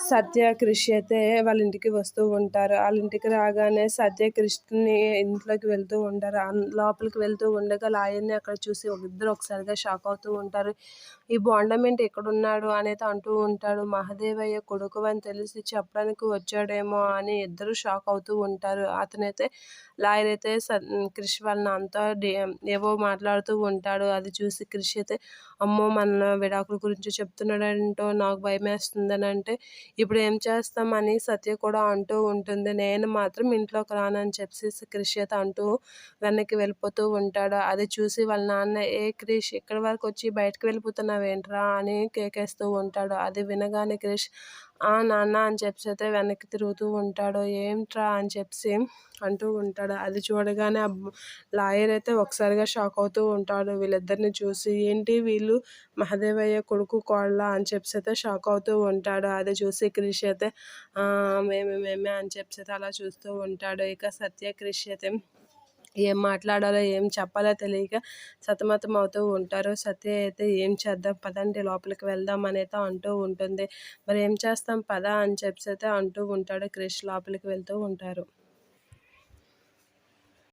సత్య, క్రిష్ అయితే వాళ్ళ ఇంటికి వస్తూ ఉంటారు. వాళ్ళ ఇంటికి రాగానే సత్య క్రిష్‌ని ఇంట్లోకి వెళ్తూ ఉంటారు. లోపలికి వెళ్తూ ఉండగా లాయర్‌ని అక్కడ చూసి ఇద్దరు ఒకసారిగా షాక్ అవుతూ ఉంటారు. ఈ బోండం ఏంటి ఇక్కడున్నాడు అనేది అంటూ ఉంటాడు. మహదేవయ్య కొడుకు అని తెలిసి చెప్పడానికి వచ్చాడేమో అని ఇద్దరు షాక్ అవుతూ ఉంటారు. అతనైతే లాయర్ అయితే క్రిష్ వాళ్ళ నాన్నతో ఏవో మాట్లాడుతూ ఉంటాడు. అది చూసి క్రిష్ అయితే అమ్మో! మన విడాకుల గురించి చెప్తున్నాడేంటో నాకు భయమేస్తుందని అంటే ఇప్పుడు ఏం చేస్తామని సత్య కూడా అంటూ ఉంటుంది. నేను మాత్రం ఇంట్లోకి రానని చెప్పేసి క్రిష్ అయితే అంటూ వెనక్కి వెళ్ళిపోతూ ఉంటాడు. అది చూసి వాళ్ళ నాన్న ఏ క్రిష్ ఇక్కడి వరకు వచ్చి బయటకు వెళ్ళిపోతున్నావేంట్రా అని కేకేస్తూ ఉంటాడు. అది వినగానే క్రిష్ ఆ నాన్న అని చెప్పేసి అయితే వెనక్కి తిరుగుతూ ఉంటాడు. ఏంట్రా అని చెప్పేసి అంటూ ఉంటాడు. అది చూడగానే లాయర్ అయితే ఒకసారిగా షాక్ అవుతూ ఉంటాడు వీళ్ళిద్దరిని చూసి. ఏంటి వీళ్ళు మహదేవయ్య కొడుకు కోడలా అని చెప్పేసి అయితే షాక్ అవుతూ ఉంటాడు. అది చూసి క్రిష్ అయితే మేమే అని చెప్పేసి అయితే అలా చూస్తూ ఉంటాడు. ఇక సత్య క్రిష్ అయితే ఏం మాట్లాడాలో ఏం చెప్పాలో తెలియక సతమతం అవుతూ ఉంటారు. సత్య అయితే ఏం చేద్దాం పదండి లోపలికి వెళ్దాం అనేది అంటూ ఉంటుంది. మరి ఏం చేస్తాం పద అని చెప్పేసి అయితే అంటూ ఉంటాడు. క్రిష్ లోపలికి వెళ్తూ ఉంటారు.